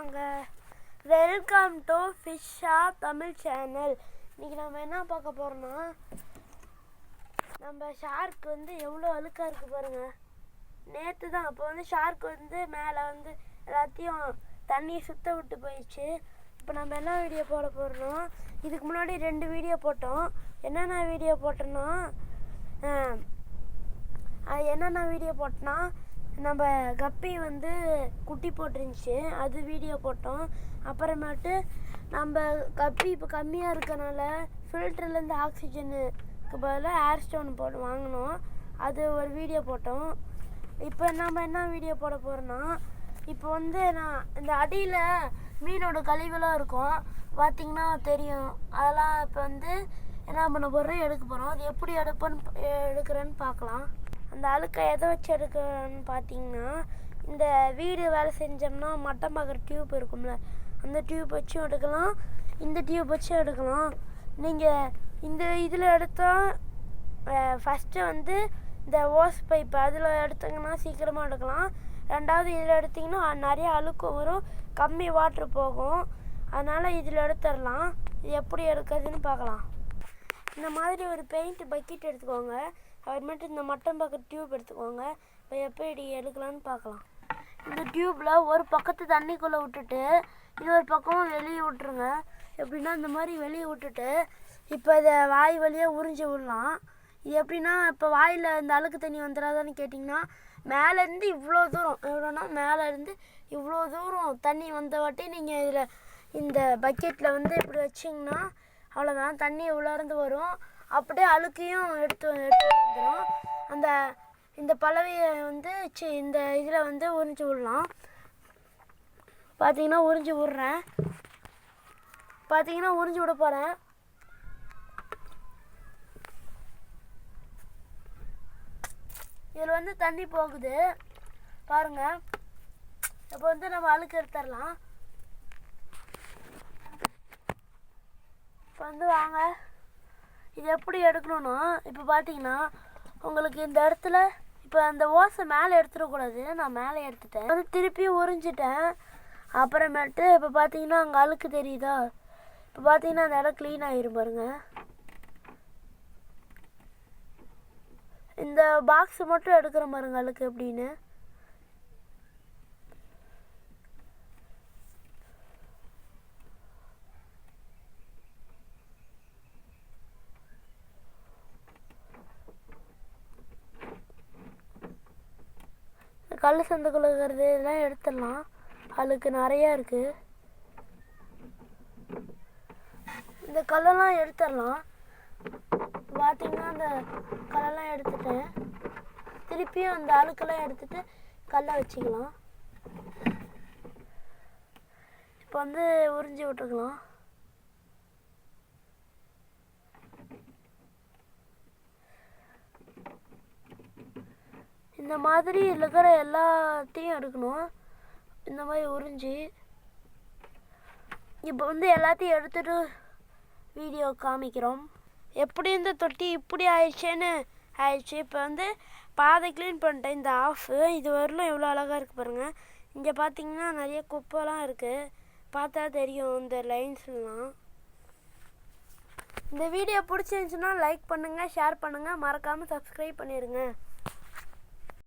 வாங்க. Welcome to ஃபிஷ்ஷா Tamil channel. இன்றைக்கி நம்ம என்ன பார்க்க போகிறோம்னா, நம்ம ஷார்க் எவ்வளோ அழுக்காக இருக்குது பாருங்கள். நேற்று தான் அப்போ ஷார்க் மேலே எல்லாத்தையும் தண்ணியை சுத்த விட்டு போயிடுச்சு. இப்போ நம்ம என்ன வீடியோ போட போகிறோம்னா, இதுக்கு முன்னாடி 2 வீடியோ போட்டோம். என்னென்ன வீடியோ போட்டோன்னா நம்ம கப்பி குட்டி போட்டுருந்துச்சு, அது வீடியோ போட்டோம். அப்புறமேட்டு நம்ம கப்பி இப்போ கம்மியாக இருக்கனால ஃபில்டர்லேருந்து ஆக்சிஜனுக்கு பதிலாக ஏர் ஸ்டோன் போட்டு வாங்கினோம், அது ஒரு வீடியோ போட்டோம். இப்போ நம்ம என்ன வீடியோ போட போகிறோன்னா, இப்போ நான் இந்த அடியில் மீனோட கழிவுலாம் இருக்கும் பார்த்திங்கன்னா தெரியும். அதெல்லாம் இப்போ என்ன பண்ண போகிறோம், எடுக்க போகிறோம். அது எப்படி எடுக்கிறேன்னு பார்க்கலாம். அந்த அழுக்கை எதை வச்சு எடுக்கிறேன்னு பார்த்தீங்கன்னா, இந்த வீடு வேலை செஞ்சோம்னா மட்டம் பார்க்குற டியூப் இருக்கும்ல, அந்த டியூப் வச்சும் எடுக்கலாம், இந்த டியூப் வச்சும் எடுக்கலாம். நீங்கள் இந்த இதில் எடுத்தால் ஃபஸ்ட்டு இந்த ஓஸ் பைப்பு அதில் எடுத்திங்கன்னா சீக்கிரமாக எடுக்கலாம். ரெண்டாவது இதில் எடுத்திங்கன்னா நிறைய அழுக்கு வரும், கம்மி வாட்ரு போகும். அதனால் இதில் எடுத்துடலாம். இது எப்படி எடுக்கிறதுன்னு பார்க்கலாம். இந்த மாதிரி ஒரு பெயிண்ட் பக்கெட் எடுத்துக்கோங்க. அப்புறமேட்டு இந்த மட்டம் பார்க்குற டியூப் எடுத்துக்கோங்க. இப்போ எப்படி எடுக்கலான்னு பார்க்கலாம். இந்த டியூப்பில் ஒரு பக்கத்து தண்ணிக்குள்ளே விட்டுட்டு இன்னொரு பக்கமும் வெளியே விட்டுருங்க. எப்படின்னா இந்த மாதிரி வெளியே விட்டுட்டு இப்போ இதை வாய் வழியாக உறிஞ்சி விடலாம். இது எப்படின்னா, இப்போ வாயில் இந்த அழுக்கு தண்ணி வந்துடாதான்னு கேட்டிங்கன்னா, மேலேருந்து இவ்வளோ தூரம், எவ்வளோன்னா மேலேருந்து இவ்வளோ தூரம் தண்ணி வந்த வாட்டி நீங்கள் இதில் இந்த பக்கெட்டில் இப்படி வச்சிங்கன்னா அவ்வளோதான், தண்ணி உள்ளார்ந்து வரும். அப்படியே அழுக்கையும் எடுத்து வந்துடும். இந்த பலவையை இந்த இதில் உறிஞ்சி விடலாம். பார்த்தீங்கன்னா உறிஞ்சி விட்றேன். பார்த்தீங்கன்னா உறிஞ்சி விட போகிறேன். இதில் தண்ணி போகுது பாருங்கள். இப்போ நம்ம அழுக்கு எடுத்துடலாம். இப்போ வாங்க, இது எப்படி எடுக்கணும்னா, இப்போ பார்த்தீங்கன்னா உங்களுக்கு இந்த இடத்துல இப்போ அந்த ஓசை மேலே எடுத்துடக்கூடாது. நான் மேலே எடுத்துட்டேன், திருப்பி உறிஞ்சிட்டேன். அப்புறமேட்டு இப்போ பார்த்தீங்கன்னா அங்கே அழுக்கு தெரியுதா, இப்போ பார்த்தீங்கன்னா அந்த இடம் க்ளீன் ஆகிரும் பாருங்க. இந்த பாக்ஸ் மட்டும் எடுக்கிற பாருங்க அழுக்கு எப்படின்னு. கல் சந்துக்குள்ள இருக்கிறது இதெல்லாம் எடுத்துடலாம். அழுக்கு நிறையா இருக்குது. இந்த கல்லெல்லாம் எடுத்துடலாம். பார்த்திங்கன்னா அந்த கல்லெல்லாம் எடுத்துட்டேன். திருப்பியும் அந்த அழுக்கெல்லாம் எடுத்துகிட்டு கல்லை வச்சுக்கலாம். இப்போ உறிஞ்சி விட்டுக்கலாம். இந்த மாதிரி இருக்கிற எல்லாத்தையும் எடுக்கணும். இந்த மாதிரி உறிஞ்சி இப்போ எல்லாத்தையும் எடுத்துகிட்டு வீடியோ காமிக்கிறோம். எப்படி இந்த தொட்டி இப்படி ஆயிடுச்சு. இப்போ பாதை க்ளீன் பண்ணிட்டேன். இந்த ஆஃபு இது வரலும் எவ்வளோ அழகாக இருக்குது பாருங்கள். இங்கே பார்த்தீங்கன்னா நிறைய குப்பைலாம் இருக்குது, பார்த்தா தெரியும் இந்த லைன்ஸ்லாம். இந்த வீடியோ பிடிச்சிருந்துச்சுன்னா லைக் பண்ணுங்கள், ஷேர் பண்ணுங்கள், மறக்காமல் சப்ஸ்கிரைப் பண்ணிடுங்க.